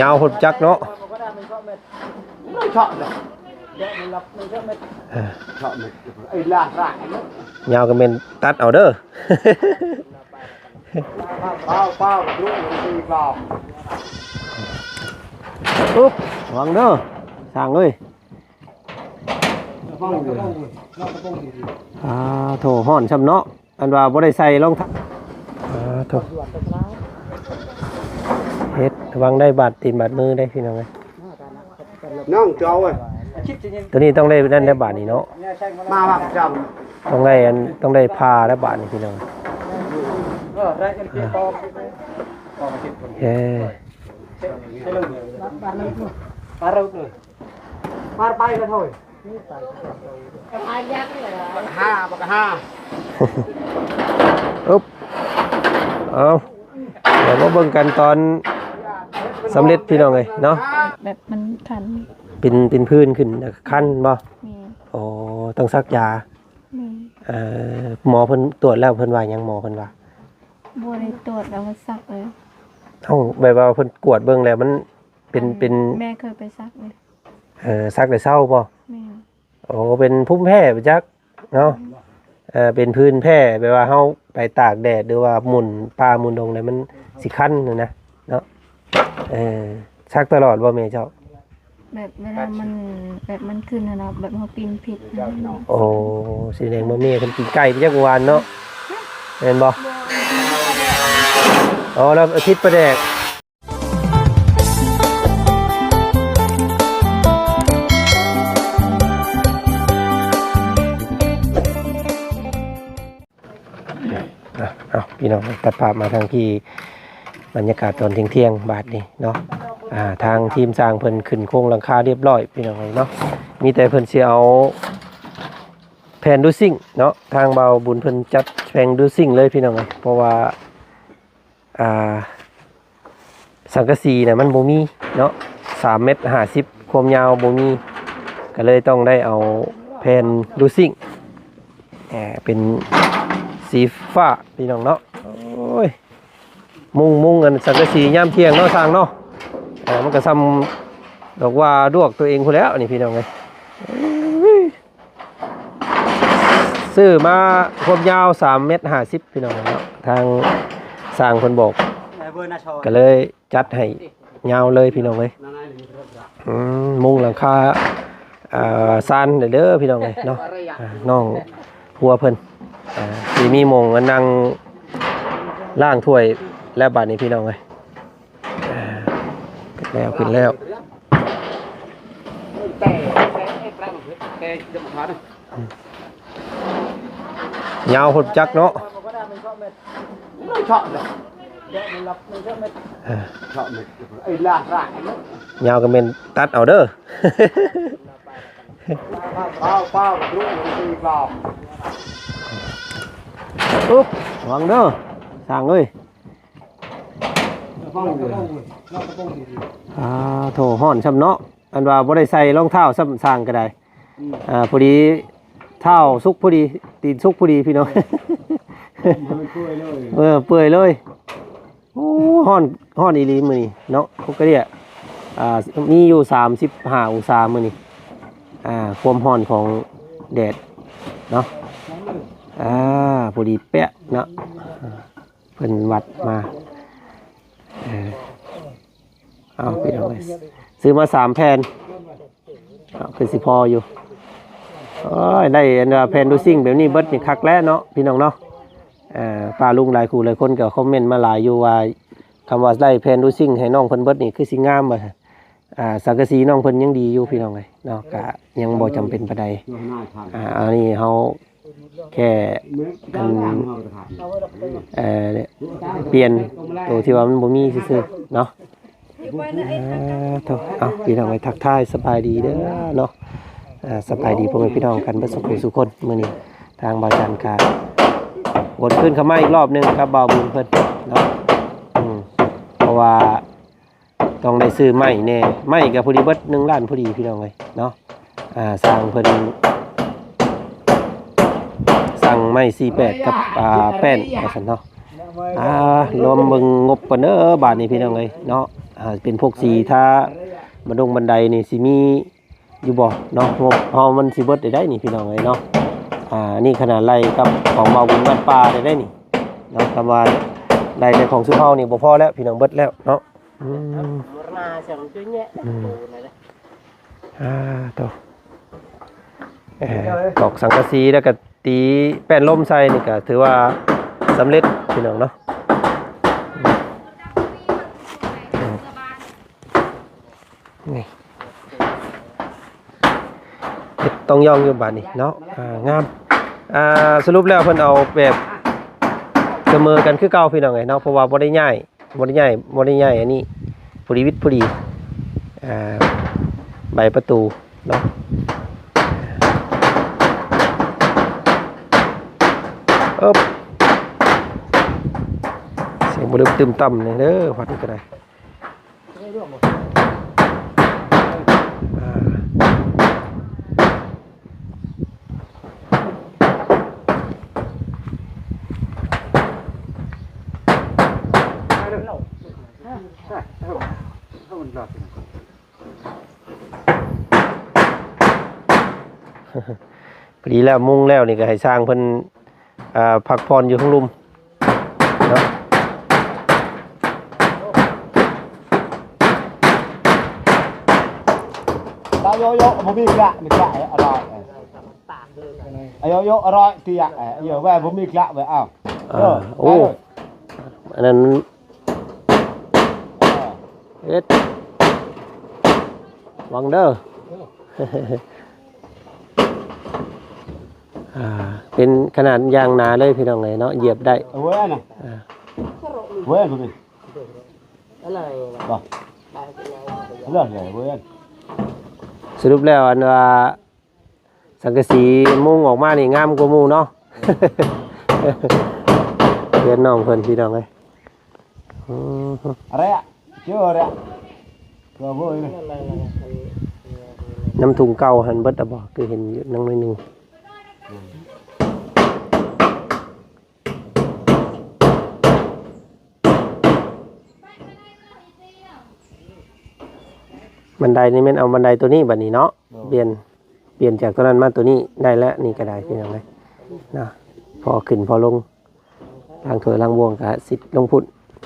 ยาวหดจักเนาะยาวก็เป็นตัดเอาเด้ออุ๊บวางเด้อสั่งเลยโถห่อนช้ำเนาะอันว่าบ่ได้ใส่รองเท้าโถเฮ็ดวางได้บาดตีนบาดมือได้พี่น้องเอ้ยน้องเจ้าเว้ยตัวนี้ต้องได้นั่นได้บาดนี่เนาะมาจำต้องได้พาได้บาดนี่พี่น้องเฮ้มาเร็วเลยมาไปกันเถอะห้าบักห้าอุ๊บเอาเดี๋ยวมาเบิ่งกันตอนสำเร็จพี่น้องเลยเนาะแบบมันคันเป็นพื้นขึ้นคันบ่โอ้ต้องซักยาหมอเพิ่นตรวจแล้วเพิ่นว่ายังหมอเพิ่นว่าบ่ได้ตรวจแล้วมันซักเลยต้องแบบว่าเพิ่นกวดเบิ่งแล้วมันเป็นแม่เคยไปซักเลยซักได้เศร้าบ่โอ้เป็นภูมิแพ้ไปจักเนาะเป็นพื้นแพ้แปลว่าเฮาไปตากแดดหรือว่าหมุนป่าหมุนดงอะไรมันสิคันนะเนาะซักตลอดบ่แม่เจ้าแบบเวลามันแบบมันขึ้นนะแบบเฮาปีนผิดโอ้สิแดงบ่แม่เพิ่นกินไก่ไปจักวันเนาะเห็นบ่อ๋อแล้วอาทิตย์ประแดกพี่น้องตัดภาพมาทางที่บรรยากาศตอนเที่ยงบาทนี่เนาะทางทีมสร้างเพิ่นขึ้นโครงหลังคาเรียบร้อยพี่น้องเนาะมีแต่เพิ่นสิเอาแผ่นดูซิ่งเนาะทางเบาบุญเพิ่นจัดแผ่นดูซิ่งเลยพี่น้องเพราะว่าสังกะสีเนี่ยมันบ่มีเนาะ3 เมตร 50ความยาวบ่มีก็เลยต้องได้เอาแผ่นดูซิ่งเป็นสีฟ้าพี่น้องเนาะโอ้ยมุงกันสังกะสีย่ำเที่ยงเนาะทางเนาะมันก็ซ้ำดอกว่าดวกตัวเองคนแล้วนี่พี่น้องเลยซื้อมาความยาว3 เมตร 50พี่น้องเนาะทางสร้างคนบอกก็เลยจัดให้ยาวเลยพี่น้องเลยมุงหลังคาซานเด้อพี่น้องเลยเนาะน้องหัวเพิ่นที่มีมงนั่งล่างถ้วยแล้วบาดนี้พี่น้องเลยขึ้นแล้วยาวหดจักเนาะยาวก็เป็นตัดเอาเด้ออุ๊บวางเด้อสั่งเลยโถห่อนช้ำเนาะอันว่าบ่ได้ใส่รองเท้าซ้ำสร้างก็ได้พอดีเท้าสุกพอดีตีนสุกพอดีพี่น้องเปื่อยเลยโอ้ห่อนอีหลีมื้อนี้เนาะพวกก็เรียกมีอยู่35 องศามื้อนี้ความห่อนของแดดเนาะพอดีเป๊ะเนาะเพิ่นวัดมาเอาไปเอาไปซื้อมา3 แผ่นคือสิพออยู่ได้แผ่นดูซิ่งแบบนี้เบิดนี่คักแล้วเนาะพี่น้องเนาะป้าลุงหลายคู่หลายคนก็คอมเมนต์มาหลายอยู่ว่าคำว่าได้แผ่นดูซิ่งให้น้องเพิ่นเบิดนี่คือสิงามบ่สังกะสีน้องเพิ่นยังดีอยู่พี่น้องเลยเนาะก็ยังบ่จำเป็นปานใดอันนี้เฮาแค่เปลี่ยนตัวที่ว่ามันบ่มีซื่อๆเนาะเอาพี่น้องไปทักทายสบายดีเด้อเนาะสบายดีพ่อแม่พี่น้องกันเบิดสุขคนมื้อนี้ทางบ่าวจันทร์ก็วนขึ้นเข้ามาอีกรอบนึงกับบ่าวบุญเพิ่นเนาะเพราะว่าต้องได้ซื้อไม้แน่ไม้ก็พอดีเบิด1 ล้านพอดีพี่น้องเลยเนาะสร้างเพิ่นสั่งไม้48กับแป้นว่าซั่นเนาะรวมเบิ่งงบก่อนเด้อบาทนี้พี่น้องเอ้ยเนาะ เป็นพวกสีถ้าบันไดนี่สิมีอยู่บ่เนาะงบเฮามันสิเบิดได้นี่พี่น้องเอ้ยเนาะนี่ขนาดไล่กับของเบาบุญบ้านป่าได้นี่เนาะคำว่าไล่แต่ของสุเฮานี่บ่พอแล้วพี่น้องเบิดแล้วเนาะมาจังจุ้ยเนี่ยต่อตอกสังกะสีแล้วก็ตีแป้นล่มใส่นี่ก็ถือว่าสำเร็จพี่น้องเนาะนี่ต้องย่องอยู่บาดนี้เนาะงามสรุปแล้วเพิ่นเอาแบบเสมอกันคือเก่าพี่น้องไงเนาะเพราะว่าบ่ได้ง่ายอันนี้พอดีวิทย์พอดีใบประตูเนาะเสียงบ่ได้ตึมต่ำเลยเด้อวัดนี้ก็ได้พอดีแล้วมุ่งแล้วนี่ก็ให้สร้างเพิ่นพักผ่อนอยู่ข้างลุมเนาะตาโยโย่ผมมีกระมีกระอร่อยโยโย่อร่อยตีอ่ะเยอะแว่ผมมีกระไว้อ้าวโอ้อันนั้นเอ็ดวังเด้อเป็นขนาดยางหนาเลยพี่น้องเลยเนาะเหยียบได้เว้ยนะเว้ยผมอะไรบ่เรื่องอะไรเว้ยสรุปแล้วอันว่าสังกะสีมุ่งออกมานี่งามกว่าหมู่เนาะเพื่อนน้องเพิ่นพี่น้องเลยอะไรอ่ะเชื่ออะไรก็เว้ยน้ำถุงเก่าหันเบิดบ่คือเห็นอยู่นั่งนึงบันไดนี่แม่นเอาบันไดตัวนี้บัดนี้เนาะเปลี่ยนจากตัวนั้นมาตัวนี้ได้แล้วนี่ก็ได้พี่น้องเลยนะพอขึ้นพอลงทางถอยทางบวงก็สิลงพุ่น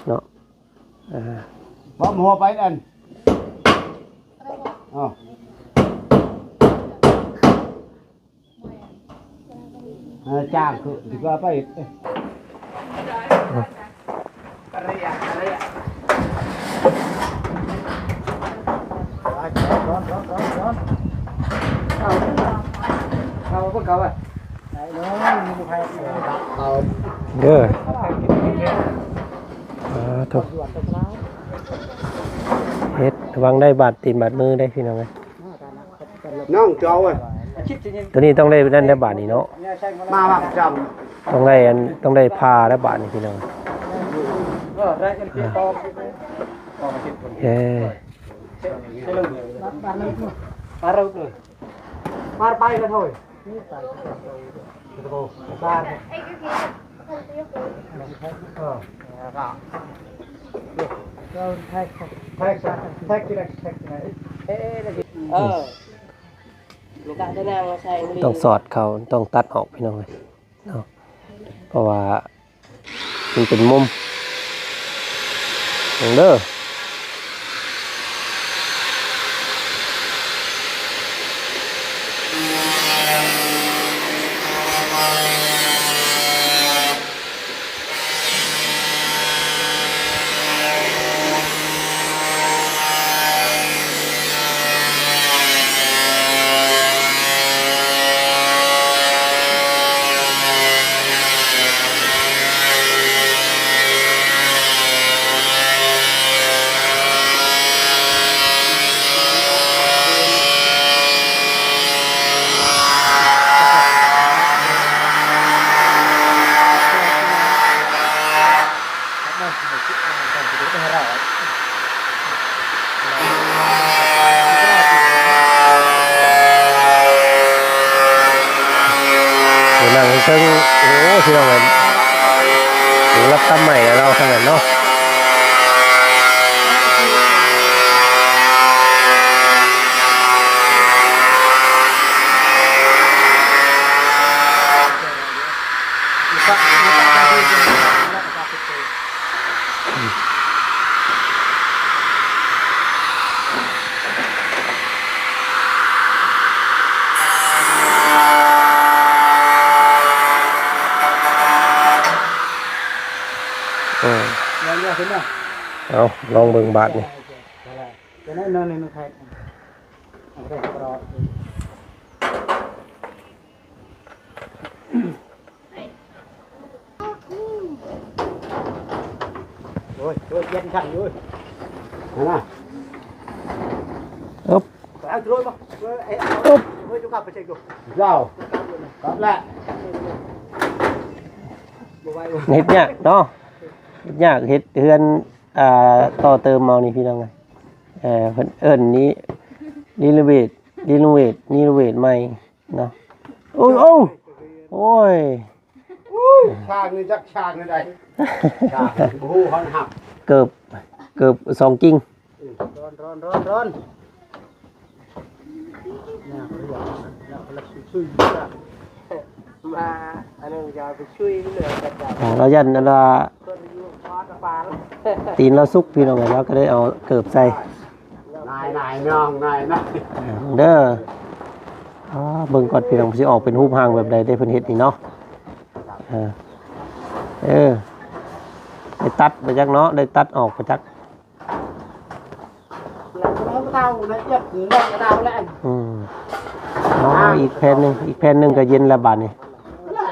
เนาะบ่หัวไปอันจ้างคือดีกว่าไปเอาพวกเขาอ่ะเด้อถูกเฮ็ดระวังได้บาดตีนบาดมือได้พี่น้องเลยน้องเจ้าอ่ะตัวนี้ต้องได้นั่นได้บาดนี่เนาะมาจำต้องได้พาได้บาดนี่พี่น้องเฮ้มาเร็วเลยมาไปกันเถอะต้องสอดเขาต้องตัดออกพี่น้องเลยเนาะเพราะว่ามันเป็นมุมเด้อซึ่งโอ้ที่เราแบบรับตั้มใหม่แล้วเราขนาดเนาะ เอาลองเบิ่งบาทนี่ cái này nó lên nó khai đây rồi rồi dân khăn rồi nè ốp phải rồi mà ốp với chúng ta phải chạy rồi rồi cắm lại เฮ็ดยากเนาะเฮ็ดยากเฮ็ดเฮือนต่อเติมเอานี่พี่น้องเพิ่นเอิ้นนี้รีโนเวทใหม่เนาะโอ้ยโอ้ย sangนี่จักsangนี่ได้sangโอ้โหหันหัก เกือบ2กิ่ง ร้อนเนี่ยเราช่วยมาอันนี้จะไปช่วยเหลือกันจ้ะ เรายันอันละตีนเราสุกพี่น้องเราก็ได้เอาเกือบใส่ นายน้องนาย เด้อเบิ่งก่อนพี่น้องสิออกเป็นรูปร่างแบบใดได้เพิ่นเฮ็ดนี่เนาะได้ตัดไปจักเนาะได้ตัดออกไปจัก แล้วก็เต้าในเย็บถึงได้ก็เต้าแล้ว อีกแผ่นหนึงก็เย็นละบาดนี่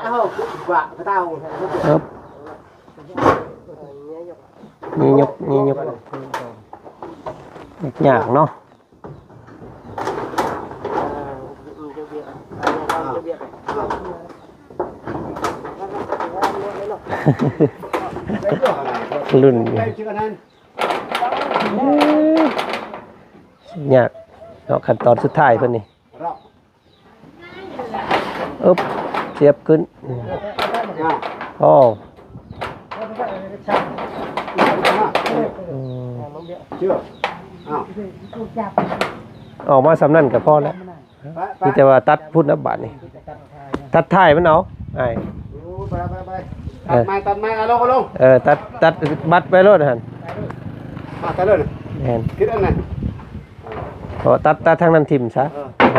เอากว่าก็เต้า นี่ยกยากเนาะรุ่นยากเนาะขั้นตอนสุดท้ายเพิ่นนี่เสียบขึ้นอ๋อออกมาสำนั่นกับพ่อแล้วนี่แต่ว่าตัดพุ่นนับบาทนี่ตัดท้ายมันเอาไอ้ตัดไม้เอาลงตัดบัดไปรถหัน ตัดเลย เห็น คิดอันไหน พอตัดทางนั้นทิ่มซะ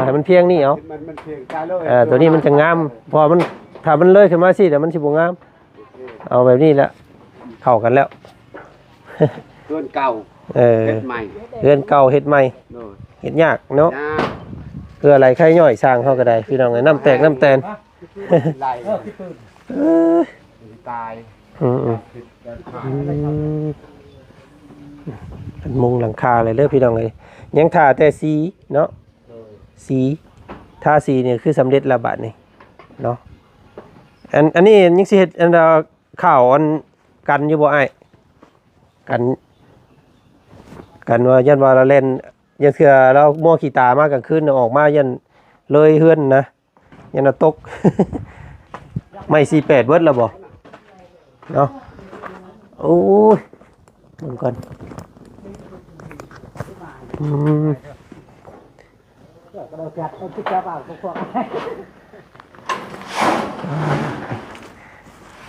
ให้มันเพียงนี่เอา มันเพียงตายเลย ตัวนี้มันจะงามพอมันถ้ามันเลยขึ้นมาสิเดี๋ยวมันสิบ่งามเอาแบบนี้แหละเข้ากันแล้ว เรือนเก่าเฮ็ดใหม่ เรือนเก่าเฮ็ดใหม่เฮ็ดยากเนาะเพื่ออะไรใครย่อยสร้างเฮาก็ได้พี่น้องน้ำแตกน้ำแตน ไหลตาย มุงหลังคาเลยเด้อพี่น้องเอ้ยยังทาแต่สีเนาะสีทาสีเนี่ยคือสำเร็จแล้วบัดนี้เนาะอันนี้ยังสิเฮ็ดอันข้าวอันกันอยู่บ่อ้ายกันว่ายันว่าเราเล่นยันเถื่อเรามั่วขี้ตามากกลางคืนออกมายันเลยเฮือนนะยันตก ไม่48เบิดแล้วบ่เนาะโอ้ยมันก่อน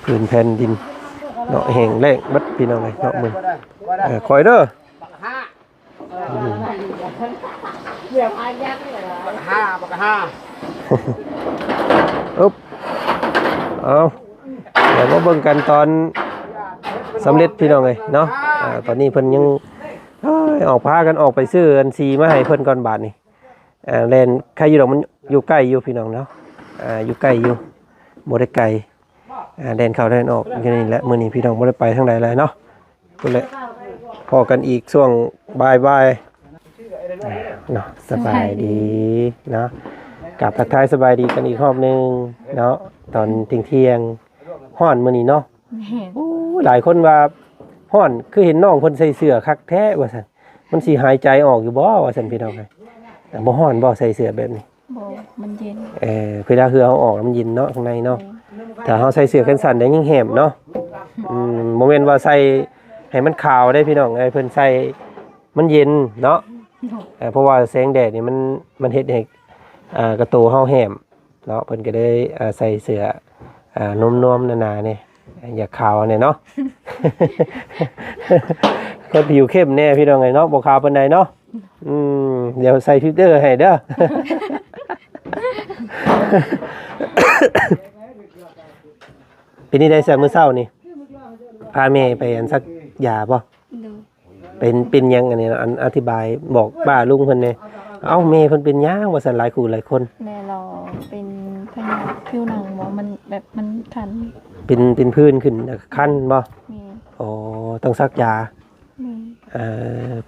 พื้นแผ่นดินเนาะแห้งแล้งบัดพี่น้องเลยเนาะมึงคอยเด้อ5อุ๊บเอาเดี๋ยวมาเบิ่งกันตอนสำเร็จพี่น้องเลยเนาะตอนนี้เพิ่นยังออกพากันออกไปซื้ออันซีมาให้เพิ่นก่อนบาทนี่แลนใครอยู่ดอกมันอยู่ใกล้อยู่พี่น้องเนาะอยู่ใกล้อยู่บ่ได้ไกลแดนเข้าแดนออกอย่างนี้แหละมื้อนี้พี่น้องบ่ได้ไปทางใดเลยเนาะพุ่นแหละพอกันอีกช่วงบ่ายๆเนาะสบายดีเนาะกลับทักทายสบายดีกันอีกรอบนึงเนาะตอนเที่ยงฮ้อนมื้อนี้เนาะหลายคนว่าฮ้อนคือเห็นน้องเพิ่นใส่เสื้อคักแท้ว่าซั่นมันสิหายใจออกอยู่บ่ว่าซั่นพี่น้องเอ้ยบ่ฮ้อนบ่ใส่เสื้อแบบนี้บ่มันเย็นเวลาคือเอาออกมันเย็นเนาะข้างในเนาะถ้าเฮาใส่เสื้อแขนสั้นได้ยิ่งแหมเนาะบ่แม่นว่าใส่ให้มันขาวได้พี่น้องเพิ่นใส่มันเย็นเนาะเพราะว่าแสงแดดนี่มันเฮ็ดให้กระโตเฮาแหมเนาะเพิ่นก็ได้ใส่เสื้อนุ่มๆหนาๆนี่อย่าขาวเนี่ยเนาะ คนผิวเข้มแน่พี่น้องไงเนาะบ่ขาวปานใดเนาะเดี๋ยวใส่ฟิลเตอร์ให้เด้อ ปีนี้ได้แซ่มื้อเช้านี่พาแม่ไปอันสักยาบ่ เป็นหยังอันนี้อันอธิบายบอกป้าลุงเพิ่นแหน่เอ้าแม่เพิ่นเป็นหยังว่าซั่นหลายคู่หลายคน แม่เราเป็นพยาธิผิวหนังบ่มันแบบมันคัน เป็นพื้นขึ้นคันบ่ มี อ๋อต้องซักยา มี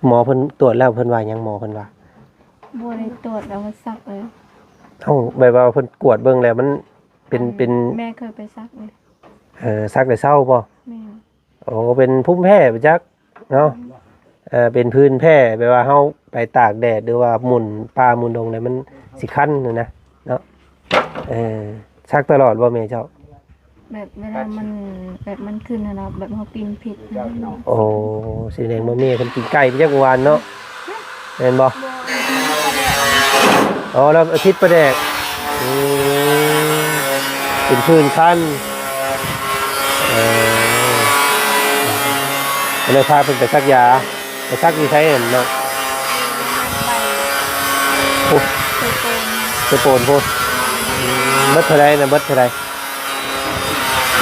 หมอเพิ่นตรวจแล้วเพิ่นว่าหยังหมอเพิ่นว่า บ่ได้ตรวจแล้วมันซักเลย เอ้าแบบว่าเพิ่นกวดเบิ่งแล้วมันเป็น แม่เคยไปซักเลย ซักได้เศร้าบ่ แม่ โอ้เป็นภูมิแพ้ไปจักเนาะเป็นพื้นแพ้แปลว่าเฮาไปตากแดดหรือว่าหมุนป่าหมุนดงเนี่ยมันสิคันอยู่นะเนาะซักตลอดบ่แม่เจ้า แบบเวลามันแบบมันขึ้นนะแบบเฮาปีนผิดนะ โอ้สิแดงบ่แม่เพิ่นกินไก่ไปจักเมื่อวานเนาะแม่นบ่อ๋อแล้วอาทิตย์ประแดกเป็นพื้นคันเลยพาเพิ่นไปซักยาไปซักอยู่ไสนั่นเนาะ ไปโกน ไปโปนพูดเบิดเท่าไรนะเบิดเท่าไร70,000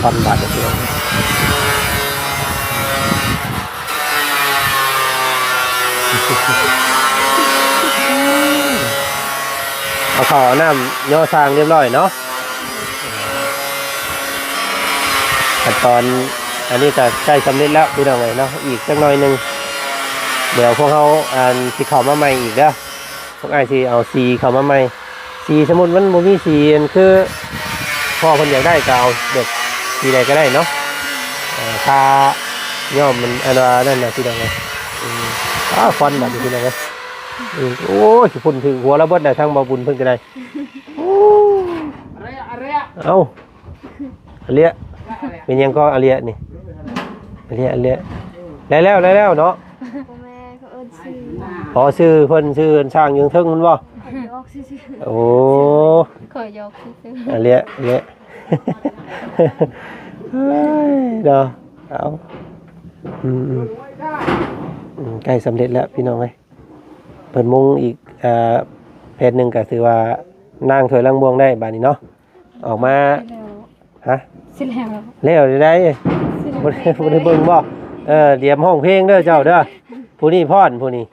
1,000 บาทเดียวเอาข้าวเอาน้ำย่อสร้างเรียบร้อยเนาะขั้นตอนอันนี้ก็ใกล้สำเร็จแล้วพี่น้องเลยเนาะอีกสักหน่อยหนึงเดี๋ยวพวกเขาสิเข้ามาใหม่อีกเด้อพวกไอ้สิเอาสีเข้ามาใหม่สีสมมุติมันบ่มีสีอันคือพ่อเพิ่นอยากได้ก็เอาเด็กสีใดก็ได้เนาะค่าย่อมมันอันว่านั่นน่ะพี่น้องเลยควันแบบนี้พี่น้องเลยโอ้ยพุ่นถึงหัวระเบิดได้ทางบ่บุญเพิ่นก็ได้เอ้าอาเลียเป็นยังก็อาเลียนี่อาเลียแล้วเนาะ แม่เขาเอิ้นชื่อ พอชื่อเพิ่นชื่อช่างยังเทิงมันบ่ ยอกซื่อ โอ้ ๆขอยอกซื่อ อาเลียเด้อเอาใกล้สำเร็จแล้วพี่น้องเอ้ยเพิ่นมุงอีกเพจนึงก็ถือว่านางถอยลังบวงได้บาดนี้เนาะออกมา ๆ ฮะ สิแล้ว แล้วได้บ่ได้เบิ่งบ่เตรียมห้องเพลงเด้อเจ้าเด้อผู้นี้พรผู้นี้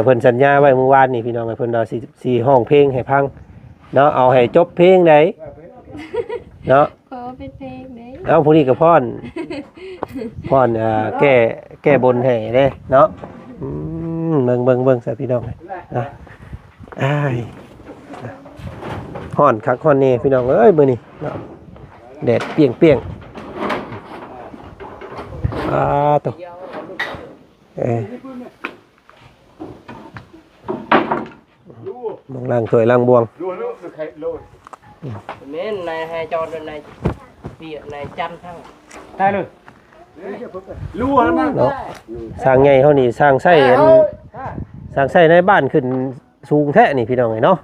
เพิ่นสัญญาไว้เมื่อวานนี่พี่น้องเพิ่นเอาสิห้องเพลงให้พังเนาะเอาให้จบเพลงได้เนาะ ขอเป็นเพลงเด้ เอาผู้นี้ก็พรแก้บนให้เด้เนาะเบิ่งซะพี่น้องนะอ้ายฮ้อนคักฮ้อนนี่พี่น้องเอ้ยมื้อนี้เนาะแดดเปรี้ยงตกมองล่างถอยล่างบวง เม้นในให้จอดในเปียในจันทั้ง ได้เลยรู้แล้วนะ เนาะสร้างใหญ่เฮานี่สร้างไส้ในบ้านขึ้นสูงแท้นี่พี่น้องเนาะ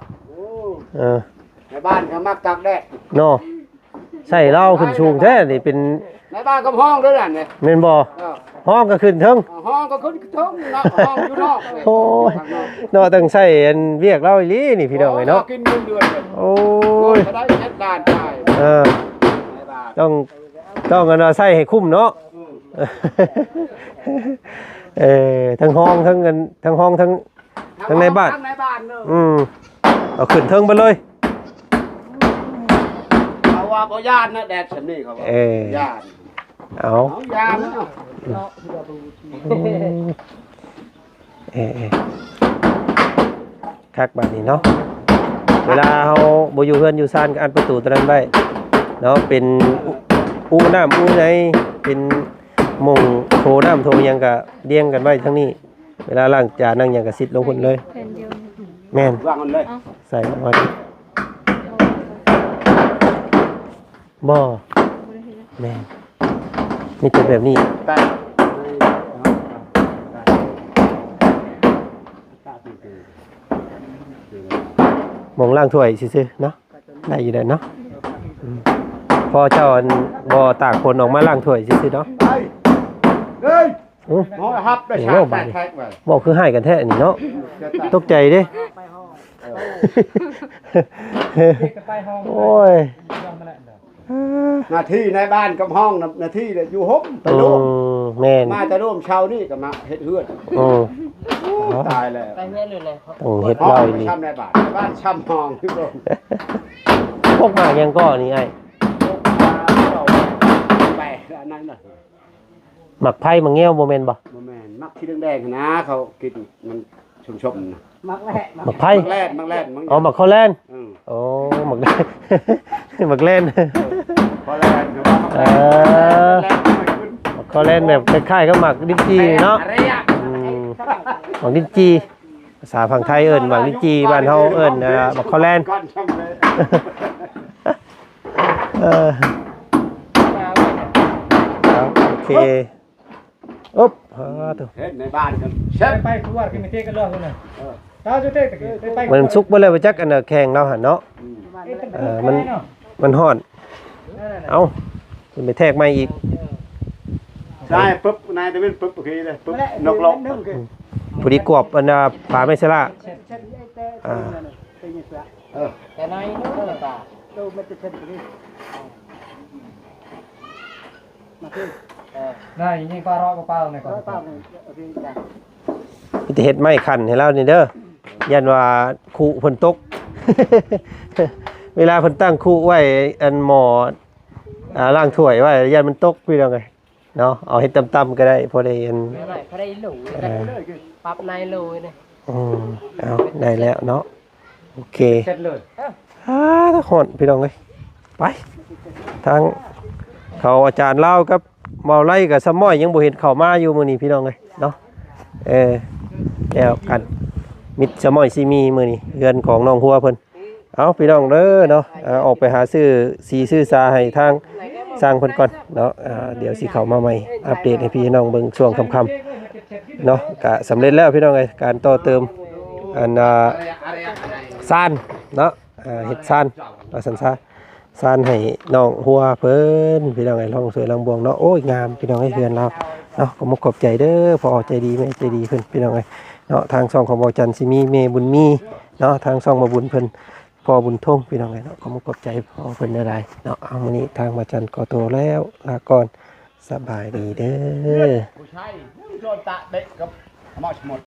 ในบ้านเขามักตักแดด เนาะไส้เราขึ้นสูงแท้นี่เป็น ในบ้านก็ห้องด้วยนั่นเนี่ย แม่นบ่ห้องก็ขึ้นเทิง ห้องก็ขึ้นท้องเนาะห้องอยู่นอก โอ้ยเนาะต้องใช้อันเวียกเราอีหลีนี่พี่น้องเนาะ กินเงินเดือน โอ้ย ได้เช็ดด้านได้ ต้องกันว่าใช้ให้คุ้มเนาะทั้งห้องทั้งเงินทั้งห้องทั้งในบ้าน ในบ้านเนอะ เอาขึ้นเทิงไปเลย เอาว่าบ่ญาตินะแดดฉันนี่เขาบอกญาติ เอา ญาตินะ คักแบบนี้เนาะเวลาเฮาบ่อยู่เฮือนอยู่ซ่านก็อันประตูตัวนั้นไว้เนาะเป็นอู้น้ำอู้ในเป็นหม่องโถน้ำโถหยังก็เรียงกันไว้ทั้งนี้เวลาล้างจานนั่งหยังก็ซิดลงพุ่นเลย แผ่นเดียว แม่น วางมันเลย ใส่มาดิบ่แม่นนี่เป็นแบบนี้ แต่ หมองล่างถ้วยซื่อๆเนาะได้อยู่ได้เนาะพอเจ้าอันบ่ตากคนออกมาล่างถ้วยซื่อๆเนาะ ไปเฮ้ยหมอฮับได้ชาแตกแท็กไว้ บอกคือให้กันแท้นี่เนาะตกใจเด้โอ้ย หน้าที่ในบ้านกับห้องหน้าที่อยู่ห้องไปร่วม แม่น มาจะร่วมเช้านี่ก็มาเฮ็ดเฮือน อืม ตายแล้ว ไปเงี้ยเลยเลย ต้องเฮ็ด ห้อ ไว้ งไม่ นี่ ช้ำในบ้านช้ำห้องที่ร่วม พวกหมากยังก็นี่ไอ้ ไปอันนั้นน่ะ หมักไผ่หมักเงี้ยวบ่แม่นบ่ บ่แม่นมักที่แดงๆนะเขากินมันชมๆนะ หมักไผ่ มักแล่นมักแล่นมัก อ๋อหมักข้าวแล่น อืม โอ้หมักแล่น หมักแล่น พอแล่นก็ว่ามัก เอ แล่น อ แล่นไม่ขึ้น หมักข้าวแล่นแบบคล้ายๆกับหมักลิ้นจี่เนาะ อะไรอ่ะ อืมหมักลิ้นจี่ภาษาฝั่งไทยเอิ้นหมักลิ้นจี่บ้านเฮาเอิ้นหมักข้าวแล่น ก้อนช้ำเลย เออครับโอเคอุ๊บตัว เฮ็ดในบ้านกันเช็ด ไปkeluar ke metik ke luar sana. Tahu tu tak ke?ไป มันสุกบ่เลยไปจักอันน่ะแข่งเราหั่นเนาะมันฮ้อนเอ้าขึ้นไปแทกใหม่อีก ใช่ปุ๊บนายตะเวนปุ๊บโอเคเลยปุ๊บนกลง พอดีกวบอันน่ะผาไม่ใช่ละอ่า แต่น้อยนู่นแหละป่ะ Nah, ini parok kepal nih kok. มีแต่เฮ็ดไม้ขันให้เรานี่เด้อยันว่าคุเพิ่นตก เวลาเพิ่นตั้งคุไว้อันหม้อล้างถ้วยไว้ยันมันตกพี่น้องไงเนาะเอาเฮ็ดต่ำๆก็ได้พอได้อัน ไม่ไหวเขาได้หลูปรับในหลูเลย เอาได้แล้วเนาะโอเค Set luôn. ทุกคนพี่น้องเอ้ยไปทางเขาอาจารย์เล่ากับเมาไล่กับสมอยยังบ่เห็นเข้ามาอยู่มื้อนี้พี่น้องเอ้ยเนาะแล้วกันมิตรสมอยสิมีมื้อนี้เรือนของน้องหัวเพิ่นเอาพี่น้องเด้อเนาะออกไปหาซื้อสีซื้อซาให้ทางสร้างเพิ่นก่อนเนาะเดี๋ยวสิเข้ามาใหม่อัปเดตให้พี่น้องเบิ่งช่วงค่ำๆเนาะก็สำเร็จแล้วพี่น้องเอ้ยการต่อเติมอันซานเนาะเฮ็ดซานว่าซั่นซะซานให้น้องหัวเพิ่นพี่น้องเอ้ยลองสวยลองบวงเนาะโอ้ยงามพี่น้องเอ้ยเฮือนเราเนาะก็ขอบใจเด้อพอใจดีแม่ใจดีเพิ่นพี่น้องเอ้ยเนาะทางช่องของบ่จันทร์สิมีแม่บุญมีเนาะทางช่องบ่บุญเพิ่นพ่อบุญทงพี่น้องเอ้ยเนาะก็ขอบใจพ่อเพิ่นได้เนาะเอามื้อนี้ทางบ่จันทร์ก็โตแล้วลาก่อนสบายดีเด้อ ผู้ชายโดนตะเด็กกับหมอชหมด